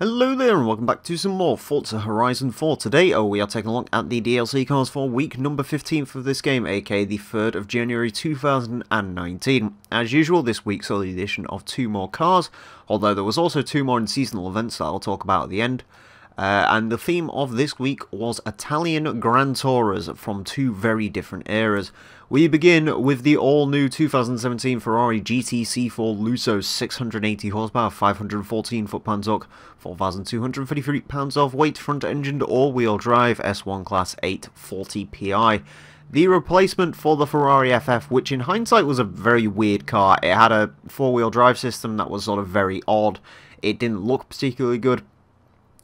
Hello there and welcome back to some more Forza Horizon 4. Today, we are taking a look at the DLC cars for week number 15th of this game, aka the 3rd of January 2019. As usual, this week saw the addition of 2 more cars, although there was also 2 more in seasonal events that I'll talk about at the end. And the theme of this week was Italian Grand Tourers from 2 very different eras. We begin with the all-new 2017 Ferrari GTC4Lusso, 680 horsepower, 514 foot-pounds torque, 4,233 pounds of weight, front-engined all-wheel drive, S1 Class 840 PI. The replacement for the Ferrari FF, which in hindsight was a very weird car. It had a 4-wheel drive system that was sort of very odd. It didn't look particularly good.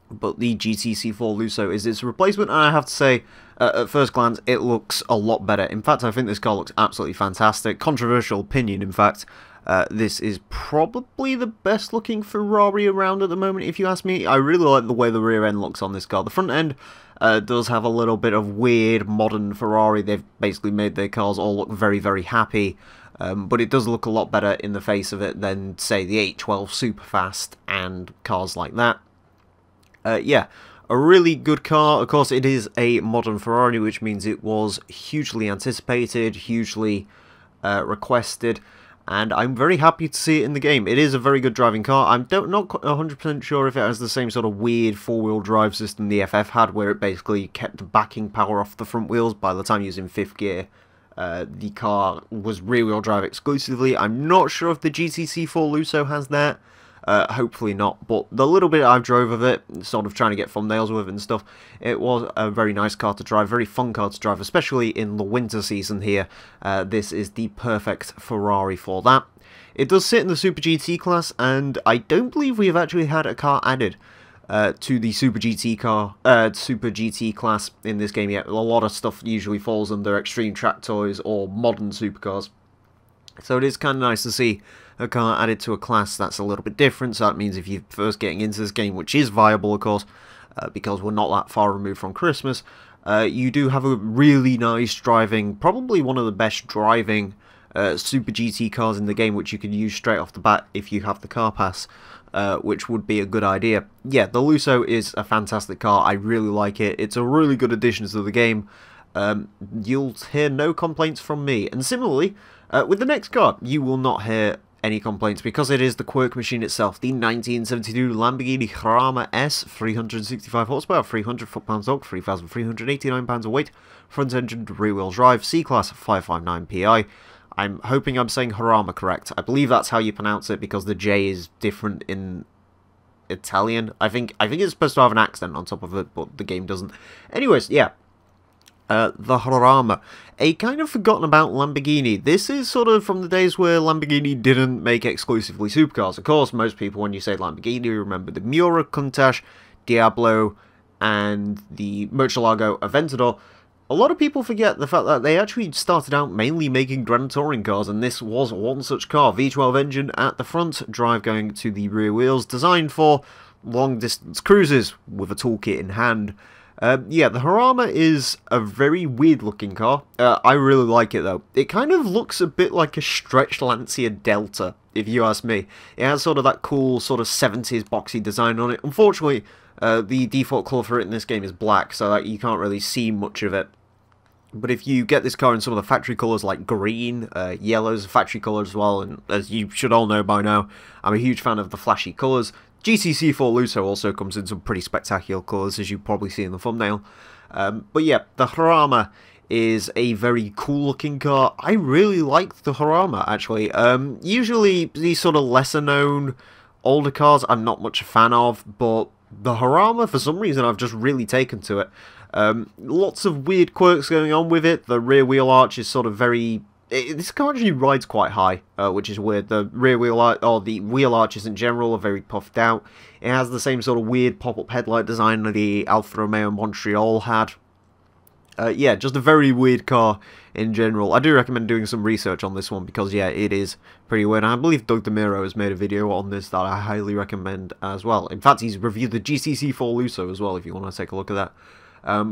But the GTC4Lusso is its replacement, and I have to say, at first glance, it looks a lot better. In fact, I think this car looks absolutely fantastic. Controversial opinion, in fact. This is probably the best looking Ferrari around at the moment, if you ask me. I really like the way the rear end looks on this car. The front end does have a little bit of weird modern Ferrari. They've basically made their cars all look very, very happy. But it does look a lot better in the face of it than, say, the 812 Superfast and cars like that. Yeah, a really good car. Of course, it is a modern Ferrari, which means it was hugely anticipated, hugely requested, and I'm very happy to see it in the game. It is a very good driving car. I'm not 100% sure if it has the same sort of weird 4-wheel drive system the FF had, where it basically kept the backing power off the front wheels. By the time you was in 5th gear, the car was rear-wheel drive exclusively. I'm not sure if the GTC4Lusso has that. Hopefully not, but the little bit I drove of it, sort of trying to get thumbnails with it and stuff, it was a very nice car to drive, very fun car to drive, especially in the winter season here. This is the perfect Ferrari for that. It does sit in the Super GT class, and I don't believe we have actually had a car added to the Super GT class in this game yet. A lot of stuff usually falls under Extreme Track Toys or modern supercars. So it is kind of nice to see a car added to a class that's a little bit different. So that means if you're first getting into this game, which is viable, of course, because we're not that far removed from Christmas, you do have a really nice driving, probably one of the best driving Super GT cars in the game, which you can use straight off the bat if you have the car pass, which would be a good idea. Yeah, the Lusso is a fantastic car. I really like it. It's a really good addition to the game. You'll hear no complaints from me. And similarly, with the next car, you will not hear any complaints because it is the quirk machine itself, the 1972 Lamborghini Jarama S, 365 horsepower, 300 foot-pounds torque, 3,389 pounds of weight, front-engined rear-wheel drive, C-Class 559 PI. I'm hoping I'm saying Jarama correct. I believe that's how you pronounce it because the J is different in Italian. I think it's supposed to have an accent on top of it, but the game doesn't. Anyways, yeah. The Jarama, a kind of forgotten about Lamborghini. This is sort of from the days where Lamborghini didn't make exclusively supercars. Of course, most people, when you say Lamborghini, remember the Miura, Countach, Diablo, and the Murcielago Aventador. A lot of people forget the fact that they actually started out mainly making Grand Touring cars, and this was one such car. V12 engine at the front, drive going to the rear wheels, designed for long-distance cruises with a toolkit in hand. Yeah, the Jarama is a very weird-looking car. I really like it, though. It kind of looks a bit like a stretched Lancia Delta, if you ask me. It has sort of that cool sort of 70s boxy design on it. Unfortunately, the default colour for it in this game is black, so that you can't really see much of it. But if you get this car in some of the factory colours like green, yellow's a factory colour as well, and as you should all know by now, I'm a huge fan of the flashy colours. GTC4Lusso also comes in some pretty spectacular colours, as you probably see in the thumbnail. But yeah, the Jarama is a very cool looking car. I really like the Jarama, actually. Usually these sort of lesser known older cars I'm not much a fan of, but the Jarama, for some reason, I've just really taken to it. Lots of weird quirks going on with it. The rear wheel arch is sort of very... This car actually rides quite high, which is weird. The rear wheel arch, or the wheel arches in general, are very puffed out. It has the same sort of weird pop-up headlight design that the Alfa Romeo Montreal had. Yeah, just a very weird car in general. I do recommend doing some research on this one because, yeah, it is pretty weird. And I believe Doug DeMiro has made a video on this that I highly recommend as well. In fact, he's reviewed the GTC4Lusso as well, if you want to take a look at that.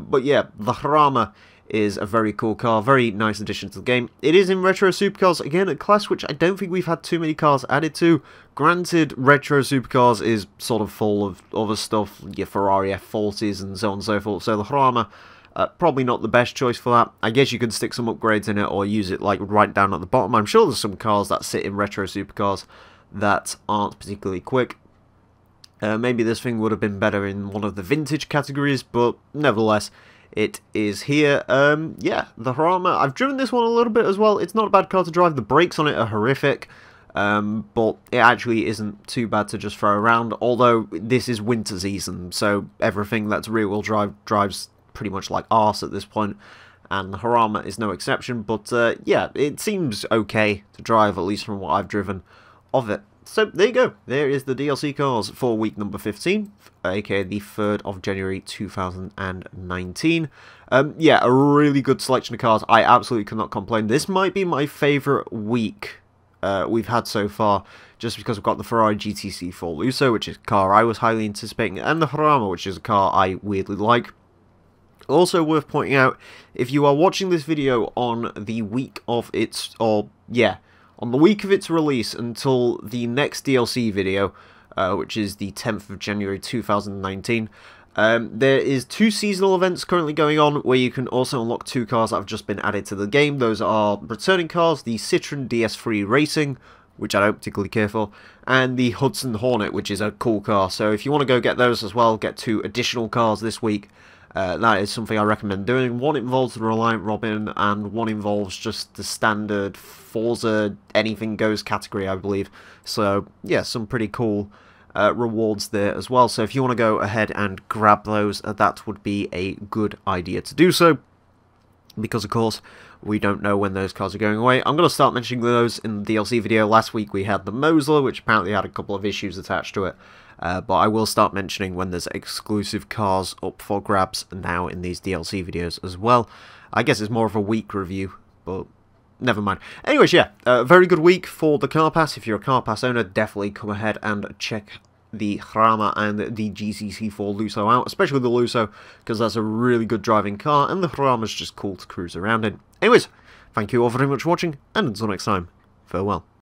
But yeah, the Jarama is a very cool car, very nice addition to the game. It is in Retro Supercars, again a class which I don't think we've had too many cars added to. Granted, Retro Supercars is sort of full of other stuff, your Ferrari F40s and so on and so forth, so the Jarama, probably not the best choice for that. I guess you could stick some upgrades in it or use it like right down at the bottom. I'm sure there's some cars that sit in Retro Supercars that aren't particularly quick. Maybe this thing would have been better in one of the vintage categories, but nevertheless, it is here. Yeah, the Jarama, I've driven this one a little bit as well. It's not a bad car to drive. The brakes on it are horrific, but it actually isn't too bad to just throw around, although this is winter season, so everything that's rear-wheel drive drives pretty much like arse at this point, and the Jarama is no exception, but yeah, it seems okay to drive, at least from what I've driven of it. So there you go, there is the DLC cars for week number 15, aka the 3rd of January 2019. Yeah, a really good selection of cars. I absolutely cannot complain. This might be my favourite week we've had so far, just because we've got the Ferrari GTC4Lusso, which is a car I was highly anticipating, and the Jarama, which is a car I weirdly like. Also worth pointing out, if you are watching this video on the week of its, on the week of its release until the next DLC video, which is the 10th of January 2019, there is 2 seasonal events currently going on where you can also unlock 2 cars that have just been added to the game. Those are returning cars, the Citroen DS3 Racing, which I don't particularly care for, and the Hudson Hornet, which is a cool car. So if you want to go get those as well, get 2 additional cars this week, that is something I recommend doing. One involves the Reliant Robin, and one involves just the standard Forza anything goes category, I believe. So yeah, some pretty cool rewards there as well. So if you want to go ahead and grab those, that would be a good idea to do so, because of course we don't know when those cars are going away. I'm going to start mentioning those in the DLC video. Last week we had the Mosler, which apparently had a couple of issues attached to it. But I will start mentioning when there's exclusive cars up for grabs now in these DLC videos as well. I guess it's more of a week review, but never mind. Anyways, yeah, very good week for the Car Pass. If you're a Car Pass owner, definitely come ahead and check the Jarama and the GTC4Lusso out, especially the Lusso, because that's a really good driving car, and the Jarama's just cool to cruise around in. Anyways, thank you all very much for watching, and until next time, farewell.